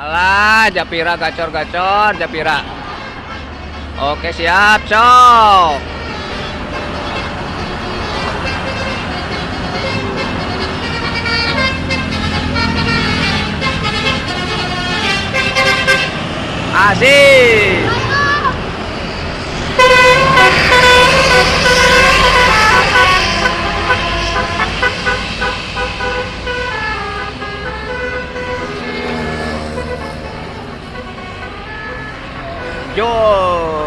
Alah, Japira gacor-gacor, Japira. Oke, siap, sok. Asik. Yo.